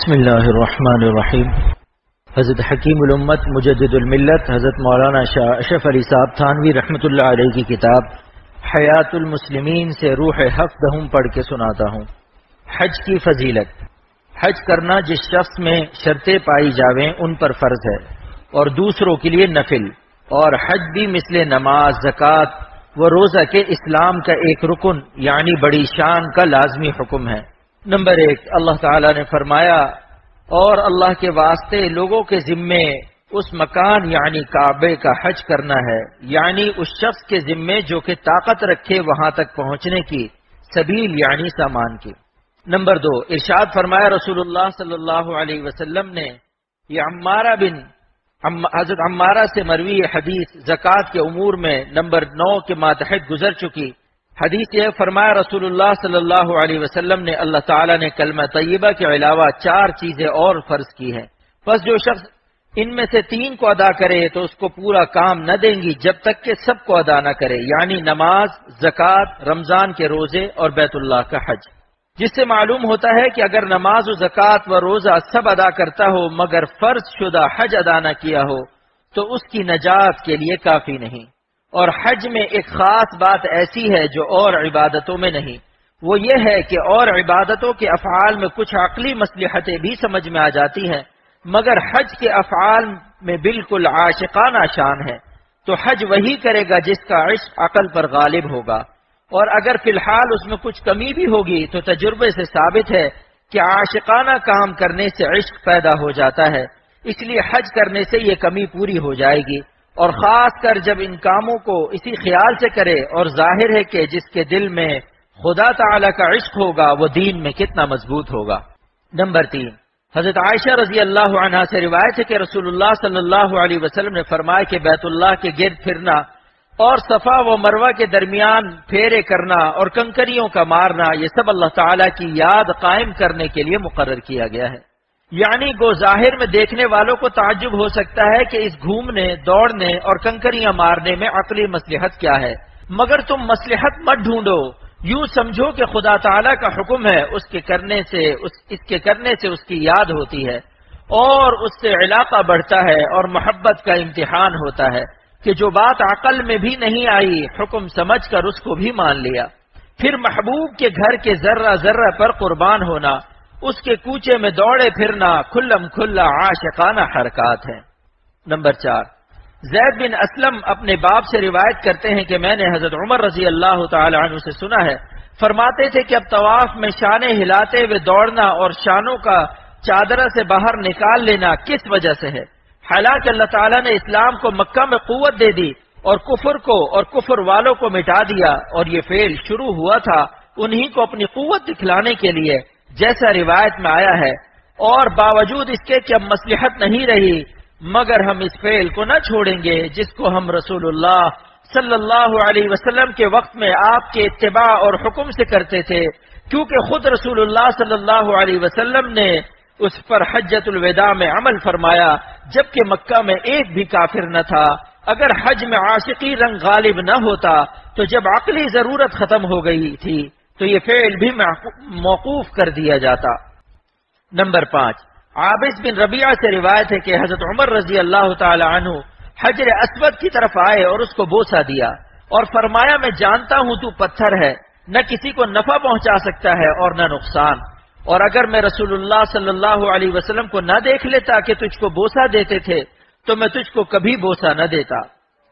بسم اللہ الرحمن الرحیم۔ حضرت حکیم الامت مجدد الملت حضرت مولانا شاہ اشرف علی صاحب تھانوی رحمۃ اللہ علیہ کی کتاب حیات المسلمین سے روح حق دہم پڑھ کے سناتا ہوں۔ حج کی فضیلت۔ حج کرنا جس شخص میں شرطیں پائی جاویں ان پر فرض ہے اور دوسروں کے لیے نفل، اور حج بھی مثل نماز، زکوٰۃ و روزہ کے اسلام کا ایک رکن یعنی بڑی شان کا لازمی حکم ہے۔ نمبر 1، اللہ تعالیٰ نے فرمایا اور اللہ کے واسطے لوگوں کے ذمے اس مکان یعنی کعبے کا حج کرنا ہے، یعنی اس شخص کے ذمے جو کہ طاقت رکھے وہاں تک پہنچنے کی، سبیل یعنی سامان کی۔ نمبر 2، ارشاد فرمایا رسول اللہ صلی اللہ علیہ وسلم نے، یہ حضرت عمارہ سے مروی حدیث زکوٰۃ کے امور میں نمبر 9 کے ماتحت گزر چکی حدیث یہ فرمایا رسول اللہ صلی اللہ علیہ وسلم نے، اللہ تعالیٰ نے کلمہ طیبہ کے علاوہ 4 چیزیں اور فرض کی ہیں، بس جو شخص ان میں سے 3 کو ادا کرے تو اس کو پورا کام نہ دیں گی جب تک کہ سب کو ادا نہ کرے، یعنی نماز، زکوٰۃ، رمضان کے روزے اور بیت اللہ کا حج، جس سے معلوم ہوتا ہے کہ اگر نماز و زکوٰۃ و روزہ سب ادا کرتا ہو مگر فرض شدہ حج ادا نہ کیا ہو تو اس کی نجات کے لیے کافی نہیں۔ اور حج میں ایک خاص بات ایسی ہے جو اور عبادتوں میں نہیں، وہ یہ ہے کہ اور عبادتوں کے افعال میں کچھ عقلی مصلحتیں بھی سمجھ میں آ جاتی ہیں، مگر حج کے افعال میں بالکل عاشقانہ شان ہے، تو حج وہی کرے گا جس کا عشق عقل پر غالب ہوگا، اور اگر فی الحال اس میں کچھ کمی بھی ہوگی تو تجربے سے ثابت ہے کہ عاشقانہ کام کرنے سے عشق پیدا ہو جاتا ہے، اس لیے حج کرنے سے یہ کمی پوری ہو جائے گی، اور خاص کر جب ان کاموں کو اسی خیال سے کرے، اور ظاہر ہے کہ جس کے دل میں خدا تعالی کا عشق ہوگا وہ دین میں کتنا مضبوط ہوگا۔ نمبر 3، حضرت عائشہ رضی اللہ عنہا سے روایت ہے کہ رسول اللہ صلی اللہ علیہ وسلم نے فرمایا کہ بیت اللہ کے گرد پھرنا اور صفا و مروہ کے درمیان پھیرے کرنا اور کنکریوں کا مارنا، یہ سب اللہ تعالیٰ کی یاد قائم کرنے کے لیے مقرر کیا گیا ہے۔ یعنی گو ظاہر میں دیکھنے والوں کو تعجب ہو سکتا ہے کہ اس گھومنے، دوڑنے اور کنکریاں مارنے میں عقلی مصلحت کیا ہے، مگر تم مصلحت مت ڈھونڈو، یوں سمجھو کہ خدا تعالیٰ کا حکم ہے، اس کے کرنے سے اس کی یاد ہوتی ہے اور اس سے علاقہ بڑھتا ہے اور محبت کا امتحان ہوتا ہے کہ جو بات عقل میں بھی نہیں آئی حکم سمجھ کر اس کو بھی مان لیا۔ پھر محبوب کے گھر کے ذرہ ذرہ پر قربان ہونا، اس کے کوچے میں دوڑے پھرنا کھلم کھلا عاشقانہ حرکات ہیں۔ نمبر 4، زید بن اسلم اپنے باپ سے روایت کرتے ہیں کہ میں نے حضرت عمر رضی اللہ تعالی عنہ سے سنا ہے، فرماتے تھے کہ اب طواف میں شانے ہلاتے ہوئے دوڑنا اور شانوں کا چادرہ سے باہر نکال لینا کس وجہ سے ہے؟ حالانکہ اللہ تعالیٰ نے اسلام کو مکہ میں قوت دے دی اور کفر کو اور کفر والوں کو مٹا دیا، اور یہ فعل شروع ہوا تھا انہی کو اپنی قوت دکھلانے کے لیے جیسا روایت میں آیا ہے، اور باوجود اس کے کہ اب مصلحت نہیں رہی مگر ہم اس فعل کو نہ چھوڑیں گے جس کو ہم رسول اللہ صلی اللہ علیہ وسلم کے وقت میں آپ کے اتباع اور حکم سے کرتے تھے، کیونکہ خود رسول اللہ صلی اللہ علیہ وسلم نے اس پر حجۃ الوداع میں عمل فرمایا جبکہ مکہ میں ایک بھی کافر نہ تھا۔ اگر حج میں عاشقی رنگ غالب نہ ہوتا تو جب عقلی ضرورت ختم ہو گئی تھی تو یہ فعل بھی موقوف کر دیا جاتا۔ نمبر 5، عابس بن ربیعہ سے روایت ہے کہ حضرت عمر رضی اللہ تعالی عنہ حجر اسود کی طرف آئے اور اس کو بوسہ دیا اور فرمایا میں جانتا ہوں تو پتھر ہے، نہ کسی کو نفع پہنچا سکتا ہے اور نہ نقصان، اور اگر میں رسول اللہ صلی اللہ علیہ وسلم کو نہ دیکھ لیتا کہ تجھ کو بوسہ دیتے تھے تو میں تجھ کو کبھی بوسہ نہ دیتا۔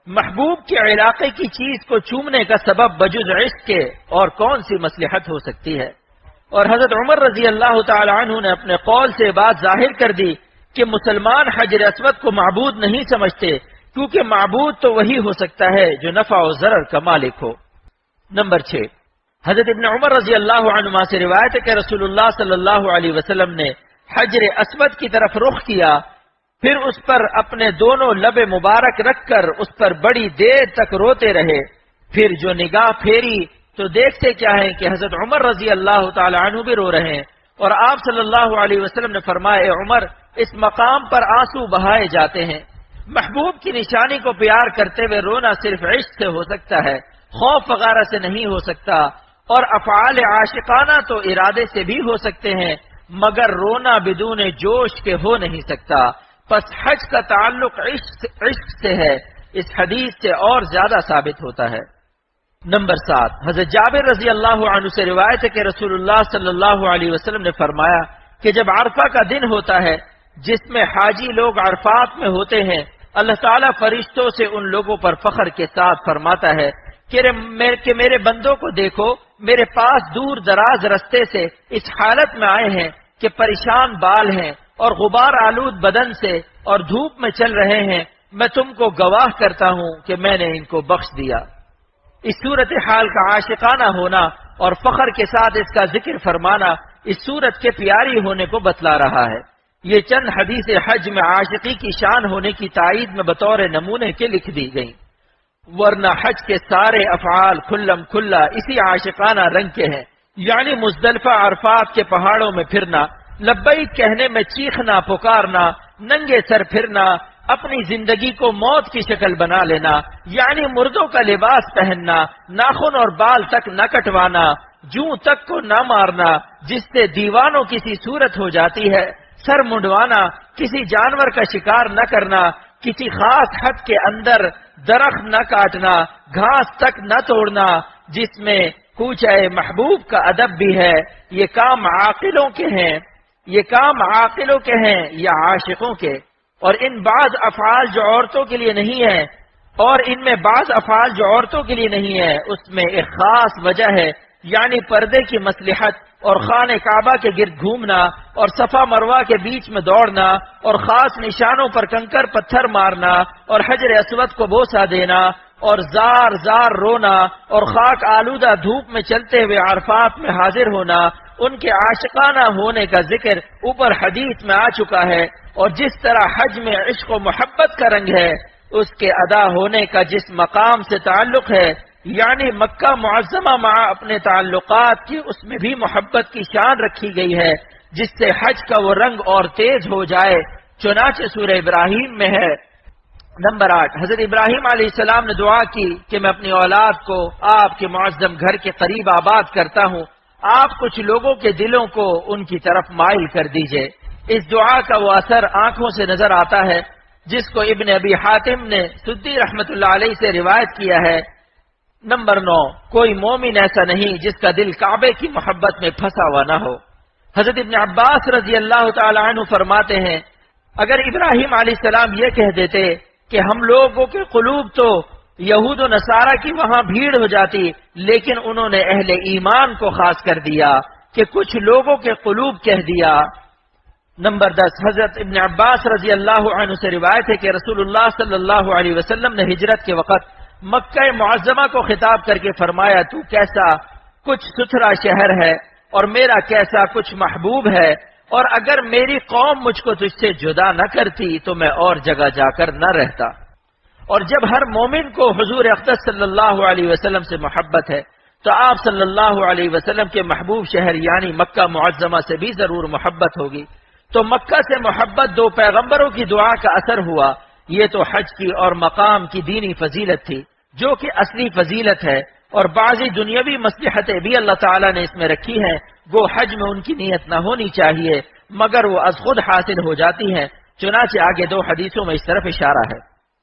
محبوب کے علاقے کی چیز کو چومنے کا سبب بجز عشق کے اور کون سی مصلحت ہو سکتی ہے؟ اور حضرت عمر رضی اللہ تعالی عنہ نے اپنے قول سے بات ظاہر کر دی کہ مسلمان حجر اسود کو معبود نہیں سمجھتے، کیونکہ معبود تو وہی ہو سکتا ہے جو نفع و ضرر کا مالک ہو۔ نمبر 6، حضرت ابن عمر رضی اللہ عنہما سے روایت ہے کہ رسول اللہ صلی اللہ علیہ وسلم نے حجر اسود کی طرف رخ کیا، پھر اس پر اپنے دونوں لب مبارک رکھ کر اس پر بڑی دیر تک روتے رہے، پھر جو نگاہ پھیری تو دیکھتے کیا ہے کہ حضرت عمر رضی اللہ تعالی عنہ بھی رو رہے ہیں، اور آپ صلی اللہ علیہ وسلم نے فرمایا اے عمر اس مقام پر آنسو بہائے جاتے ہیں۔ محبوب کی نشانی کو پیار کرتے ہوئے رونا صرف عشق سے ہو سکتا ہے، خوف وغیرہ سے نہیں ہو سکتا، اور افعال عاشقانہ تو ارادے سے بھی ہو سکتے ہیں مگر رونا بدون جوش کے ہو نہیں سکتا، پس حج کا تعلق عشق سے ہے، اس حدیث سے اور زیادہ ثابت ہوتا ہے۔ نمبر 7، حضرت جابر رضی اللہ عنہ سے روایت ہے کہ رسول اللہ صلی اللہ علیہ وسلم نے فرمایا کہ جب عرفہ کا دن ہوتا ہے جس میں حاجی لوگ عرفات میں ہوتے ہیں، اللہ تعالیٰ فرشتوں سے ان لوگوں پر فخر کے ساتھ فرماتا ہے کہ میرے بندوں کو دیکھو، میرے پاس دور دراز رستے سے اس حالت میں آئے ہیں کہ پریشان بال ہیں اور غبار آلود بدن سے اور دھوپ میں چل رہے ہیں، میں تم کو گواہ کرتا ہوں کہ میں نے ان کو بخش دیا۔ اس صورتحال کا عاشقانہ ہونا اور فخر کے ساتھ اس کا ذکر فرمانا اس صورت کے پیاری ہونے کو بتلا رہا ہے۔ یہ چند حدیث حج میں عاشقی کی شان ہونے کی تائید میں بطور نمونے کے لکھ دی گئیں، ورنہ حج کے سارے افعال کھلم کھلا اسی عاشقانہ رنگ کے ہیں، یعنی مزدلفہ عرفات کے پہاڑوں میں پھرنا، لبیک کہنے میں چیخنا پکارنا، ننگے سر پھرنا، اپنی زندگی کو موت کی شکل بنا لینا، یعنی مردوں کا لباس پہننا، ناخن اور بال تک نہ کٹوانا، جوں تک کو نہ مارنا جس سے دیوانوں کسی صورت ہو جاتی ہے، سر منڈوانا، کسی جانور کا شکار نہ کرنا، کسی خاص حد کے اندر درخت نہ کاٹنا، گھاس تک نہ توڑنا، جس میں کوچہ محبوب کا ادب بھی ہے۔ یہ کام عاقلوں کے ہیں، یہ کام عاقلوں کے ہیں یا عاشقوں کے، اور ان بعض افعال جو عورتوں کے لیے نہیں ہے، اور ان میں بعض افعال جو عورتوں کے لیے نہیں ہے، اس میں ایک خاص وجہ ہے، یعنی پردے کی مصلحت اور خانہ کعبہ کے گرد گھومنا اور صفا مروہ کے بیچ میں دوڑنا اور خاص نشانوں پر کنکر پتھر مارنا اور حجر اسود کو بوسہ دینا اور زار زار رونا اور خاک آلودہ دھوپ میں چلتے ہوئے عرفات میں حاضر ہونا، ان کے عاشقانہ ہونے کا ذکر اوپر حدیث میں آ چکا ہے، اور جس طرح حج میں عشق و محبت کا رنگ ہے، اس کے ادا ہونے کا جس مقام سے تعلق ہے، یعنی مکہ معظمہ مع اپنے تعلقات کی، اس میں بھی محبت کی شان رکھی گئی ہے، جس سے حج کا وہ رنگ اور تیز ہو جائے، چنانچہ سورہ ابراہیم میں ہے۔ نمبر 8، حضرت ابراہیم علیہ السلام نے دعا کی کہ میں اپنی اولاد کو آپ کے معظم گھر کے قریب آباد کرتا ہوں، آپ کچھ لوگوں کے دلوں کو ان کی طرف مائل کر دیجئے۔ اس دعا کا وہ اثر آنکھوں سے نظر آتا ہے، جس کو ابن ابی حاتم نے سدی رحمت اللہ علیہ سے روایت کیا ہے۔ نمبر 9، کوئی مومن ایسا نہیں جس کا دل کعبے کی محبت میں پھنسا ہوا نہ ہو۔ حضرت ابن عباس رضی اللہ تعالی عنہ فرماتے ہیں، اگر ابراہیم علیہ السلام یہ کہہ دیتے کہ ہم لوگوں کے قلوب تو یہود و نصارہ کی وہاں بھیڑ ہو جاتی، لیکن انہوں نے اہل ایمان کو خاص کر دیا کہ کچھ لوگوں کے قلوب کہہ دیا۔ نمبر 10، حضرت ابن عباس رضی اللہ عنہ سے روایت ہے کہ رسول اللہ صلی اللہ علیہ وسلم نے ہجرت کے وقت مکہ معظمہ کو خطاب کر کے فرمایا، تو کیسا کچھ ستھرا شہر ہے اور میرا کیسا کچھ محبوب ہے، اور اگر میری قوم مجھ کو تجھ سے جدا نہ کرتی تو میں اور جگہ جا کر نہ رہتا۔ اور جب ہر مومن کو حضور اقدس صلی اللہ علیہ وسلم سے محبت ہے تو آپ صلی اللہ علیہ وسلم کے محبوب شہر یعنی مکہ معظمہ سے بھی ضرور محبت ہوگی۔ تو مکہ سے محبت دو پیغمبروں کی دعا کا اثر ہوا۔ یہ تو حج کی اور مقام کی دینی فضیلت تھی جو کہ اصلی فضیلت ہے، اور بعضی دنیاوی مصلحتیں بھی اللہ تعالیٰ نے اس میں رکھی ہیں، وہ حج میں ان کی نیت نہ ہونی چاہیے مگر وہ از خود حاصل ہو جاتی ہیں، چنانچہ آگے دو حدیثوں میں اس طرف اشارہ ہے۔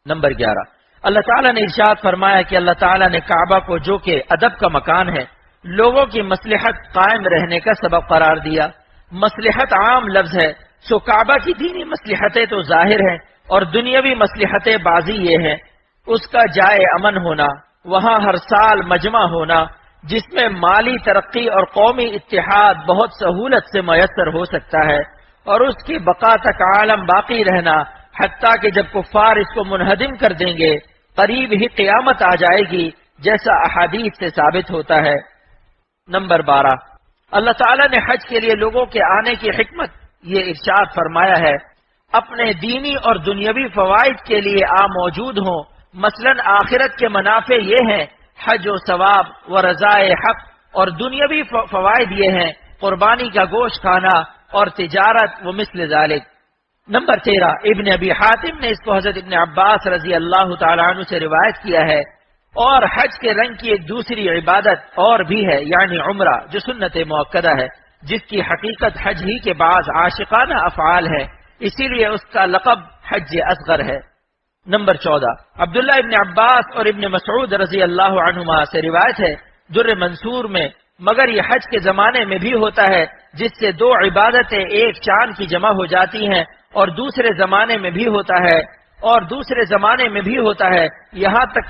نمبر 11، اللہ تعالیٰ نے ارشاد فرمایا کہ اللہ تعالیٰ نے کعبہ کو جو کہ ادب کا مکان ہے، لوگوں کی مصلحت قائم رہنے کا سبب قرار دیا۔ مصلحت عام لفظ ہے، سو کعبہ کی دینی مصلحتیں تو ظاہر ہیں اور دنیاوی مصلحتیں بعضی یہ ہیں، اس کا جائے امن ہونا، وہاں ہر سال مجمع ہونا جس میں مالی ترقی اور قومی اتحاد بہت سہولت سے میسر ہو سکتا ہے، اور اس کی بقا تک عالم باقی رہنا، حتیٰ کہ جب کفار اس کو منہدم کر دیں گے قریب ہی قیامت آ جائے گی، جیسا احادیث سے ثابت ہوتا ہے۔ نمبر 12، اللہ تعالیٰ نے حج کے لیے لوگوں کے آنے کی حکمت یہ ارشاد فرمایا ہے، اپنے دینی اور دنیاوی فوائد کے لیے موجود ہوں، مثلا آخرت کے منافع یہ ہیں حج و ثواب و رضائے حق، اور دنیاوی فوائد یہ ہیں قربانی کا گوشت کھانا اور تجارت و مثل ذالک۔ نمبر 13، ابن ابی حاتم نے اس کو حضرت ابن عباس رضی اللہ تعالیٰ عنہ سے روایت کیا ہے، اور حج کے رنگ کی ایک دوسری عبادت اور بھی ہے، یعنی عمرہ جو سنت موقدہ ہے، جس کی حقیقت حج ہی کے بعض عاشقانہ افعال ہے، اسی لیے اس کا لقب حج اصغر ہے۔ نمبر 14، عبداللہ ابن عباس اور ابن مسعود رضی اللہ عنہما سے روایت ہے در منصور میں، مگر یہ حج کے زمانے میں بھی ہوتا ہے جس سے دو عبادتیں ایک چاند کی جمع ہو جاتی ہیں، اور دوسرے زمانے میں بھی ہوتا ہے یہاں تک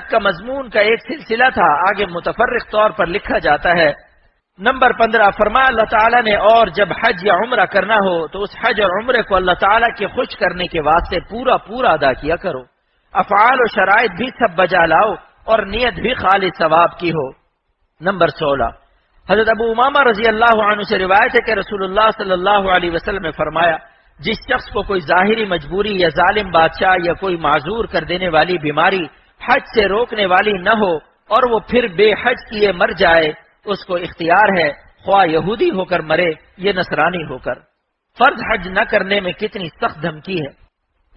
کا مضمون کا ایک سلسلہ تھا، آگے متفرق طور پر لکھا جاتا ہے۔ نمبر 15، فرمایا اللہ تعالیٰ نے اور جب حج یا عمرہ کرنا ہو تو اس حج اور عمرے کو اللہ تعالیٰ کے خوش کرنے کے واسطے پورا ادا کیا کرو، افعال و شرائط بھی سب بجا لاؤ اور نیت بھی خالص ثواب کی ہو۔ نمبر 16، حضرت ابو امامہ رضی اللہ عنہ سے روایت ہے کہ رسول اللہ صلی اللہ علیہ وسلم نے فرمایا، جس شخص کو کوئی ظاہری مجبوری یا ظالم بادشاہ یا کوئی معذور کر دینے والی بیماری حج سے روکنے والی نہ ہو اور وہ پھر بے حج کیے مر جائے، اس کو اختیار ہے خواہ یہودی ہو کر مرے یا نصرانی ہو کر۔ فرض حج نہ کرنے میں کتنی سخت دھمکی ہے۔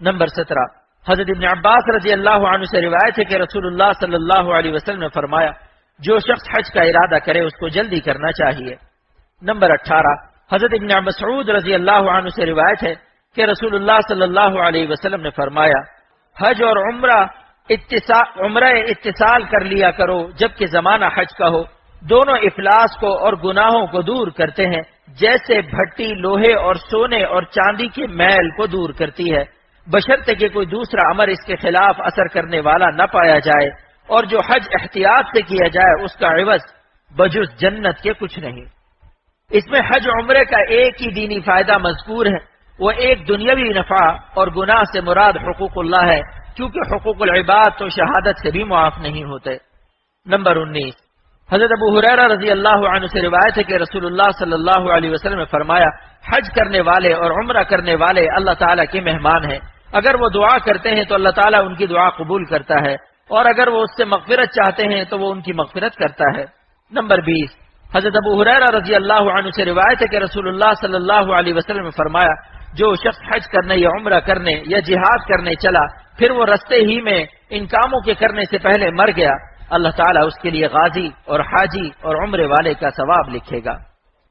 نمبر 17، حضرت ابن عباس رضی اللہ عنہ سے روایت ہے کہ رسول اللہ صلی اللہ علیہ وسلم نے فرمایا، جو شخص حج کا ارادہ کرے اس کو جلدی کرنا چاہیے۔ نمبر 18، حضرت ابن مسعود رضی اللہ عنہ سے روایت ہے کہ رسول اللہ صلی اللہ علیہ وسلم نے فرمایا، حج اور عمرہ اتصال کر لیا کرو جبکہ زمانہ حج کا ہو، دونوں افلاس کو اور گناہوں کو دور کرتے ہیں، جیسے بھٹی لوہے اور سونے اور چاندی کے میل کو دور کرتی ہے، بشرطے کہ کوئی دوسرا امر اس کے خلاف اثر کرنے والا نہ پایا جائے، اور جو حج احتیاط سے کیا جائے اس کا عوض بجز جنت کے کچھ نہیں۔ اس میں حج عمرے کا ایک ہی دینی فائدہ مذکور ہے، وہ ایک دنیاوی نفع، اور گناہ سے مراد حقوق اللہ ہے، کیونکہ حقوق العباد تو شہادت سے بھی معاف نہیں ہوتے۔ نمبر 19، حضرت ابو ہریرہ رضی اللہ عنہ سے روایت ہے کہ رسول اللہ صلی اللہ علیہ وسلم نے فرمایا، حج کرنے والے اور عمرہ کرنے والے اللہ تعالیٰ کے مہمان ہیں، اگر وہ دعا کرتے ہیں تو اللہ تعالیٰ ان کی دعا قبول کرتا ہے، اور اگر وہ اس سے مغفرت چاہتے ہیں تو وہ ان کی مغفرت کرتا ہے۔ نمبر 20، حضرت ابو ہریرہ رضی اللہ عنہ سے روایت ہے کہ رسول اللہ صلی اللہ علیہ وسلم نے فرمایا، جو شخص حج کرنے یا عمرہ کرنے یا جہاد کرنے چلا پھر وہ رستے ہی میں ان کاموں کے کرنے سے پہلے مر گیا، اللہ تعالیٰ اس کے لیے غازی اور حاجی اور عمرے والے کا ثواب لکھے گا۔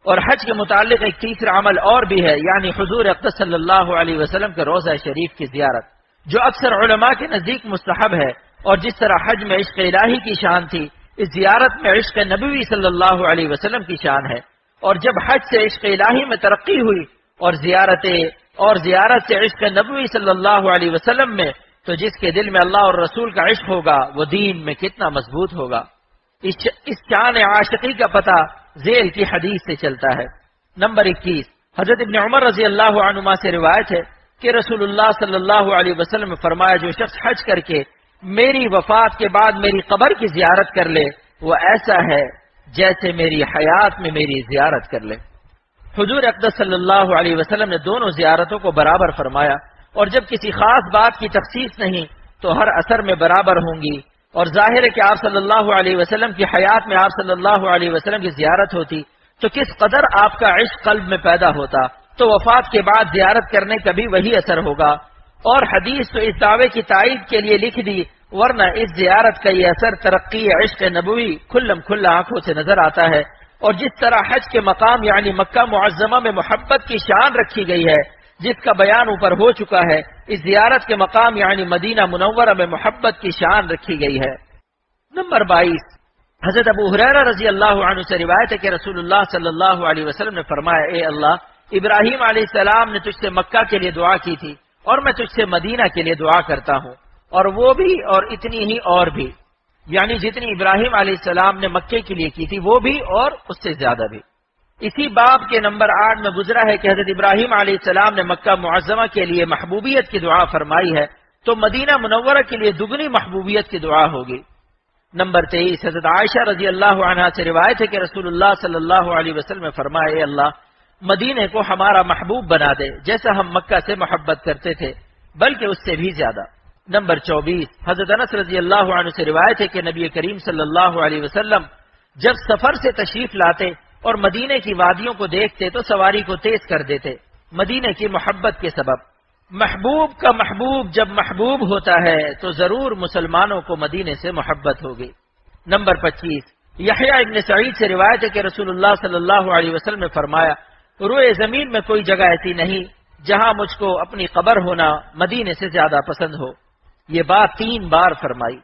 اور حج کے متعلق ایک تیسرا عمل اور بھی ہے، یعنی حضور اقدس صلی اللہ علیہ وسلم کے روضہ شریف کی زیارت، جو اکثر علماء کے نزدیک مستحب ہے، اور جس طرح حج میں عشق الہی کی شان تھی، اس زیارت میں عشق نبوی صلی اللہ علیہ وسلم کی شان ہے، اور جب حج سے عشق الہی میں ترقی ہوئی اور زیارت سے عشق نبوی صلی اللہ علیہ وسلم میں، تو جس کے دل میں اللہ اور رسول کا عشق ہوگا وہ دین میں کتنا مضبوط ہوگا۔ اس شان عاشقی کا پتہ ذیل کی حدیث سے چلتا ہے۔ نمبر 21، حضرت ابن عمر رضی اللہ عنہما سے روایت ہے کہ رسول اللہ صلی اللہ علیہ وسلم نے فرمایا، جو شخص حج کر کے میری وفات کے بعد میری قبر کی زیارت کر لے وہ ایسا ہے جیسے میری حیات میں میری زیارت کر لے۔ حضور اقدس صلی اللہ علیہ وسلم نے دونوں زیارتوں کو برابر فرمایا، اور جب کسی خاص بات کی تخصیص نہیں تو ہر اثر میں برابر ہوں گی، اور ظاہر ہے کہ آپ صلی اللہ علیہ وسلم کی حیات میں آپ صلی اللہ علیہ وسلم کی زیارت ہوتی تو کس قدر آپ کا عشق قلب میں پیدا ہوتا، تو وفات کے بعد زیارت کرنے کا بھی وہی اثر ہوگا۔ اور حدیث تو اس دعوے کی تائید کے لیے لکھ دی، ورنہ اس زیارت کا یہ اثر ترقی عشق نبوی کھلم کھلا آنکھوں سے نظر آتا ہے۔ اور جس طرح حج کے مقام یعنی مکہ معظمہ میں محبت کی شان رکھی گئی ہے، جس کا بیان اوپر ہو چکا ہے، اس زیارت کے مقام یعنی مدینہ منورہ میں محبت کی شان رکھی گئی ہے۔ نمبر 22، حضرت ابو ہریرہ رضی اللہ عنہ سے روایت ہے کہ رسول اللہ صلی اللہ علیہ وسلم نے فرمایا، اے اللہ، ابراہیم علیہ السلام نے تجھ سے مکہ کے لیے دعا کی تھی اور میں تجھ سے مدینہ کے لیے دعا کرتا ہوں، اور وہ بھی اور اتنی ہی اور بھی، یعنی جتنی ابراہیم علیہ السلام نے مکے کے لیے کی تھی وہ بھی اور اس سے زیادہ بھی۔ اسی باب کے نمبر 8 میں گزرا ہے کہ حضرت ابراہیم علیہ السلام نے مکہ معظمہ کے لیے محبوبیت کی دعا فرمائی ہے، تو مدینہ منورہ کے لیے دگنی محبوبیت کی دعا ہوگی۔ نمبر 23، حضرت عائشہ رضی اللہ عنہا سے روایت ہے کہ رسول اللہ صلی اللہ علیہ وسلم نے فرمایا، اے اللہ، مدینے کو ہمارا محبوب بنا دے جیسا ہم مکہ سے محبت کرتے تھے، بلکہ اس سے بھی زیادہ۔ نمبر 24، حضرت انس رضی اللہ عنہ سے روایت ہے کہ نبی کریم صلی اللہ علیہ وسلم جب سفر سے تشریف لاتے اور مدینے کی وادیوں کو دیکھتے تو سواری کو تیز کر دیتے، مدینے کی محبت کے سبب۔ محبوب کا محبوب جب محبوب ہوتا ہے تو ضرور مسلمانوں کو مدینے سے محبت ہوگی۔ نمبر 25، یحییٰ ابن سعید سے روایت ہے کہ رسول اللہ صلی اللہ علیہ وسلم نے فرمایا روئے زمین میں کوئی جگہ ایسی نہیں جہاں مجھ کو اپنی قبر ہونا مدینے سے زیادہ پسند ہو۔ یہ بات 3 بار فرمائی۔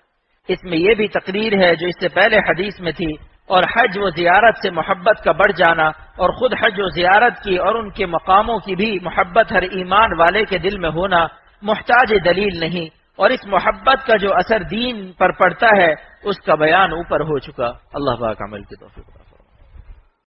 اس میں یہ بھی تقریر ہے جو اس سے پہلے حدیث میں تھی، اور حج و زیارت سے محبت کا بڑھ جانا اور خود حج و زیارت کی اور ان کے مقاموں کی بھی محبت ہر ایمان والے کے دل میں ہونا محتاج دلیل نہیں، اور اس محبت کا جو اثر دین پر پڑتا ہے اس کا بیان اوپر ہو چکا۔ اللہ پاک عمل کی توفیق۔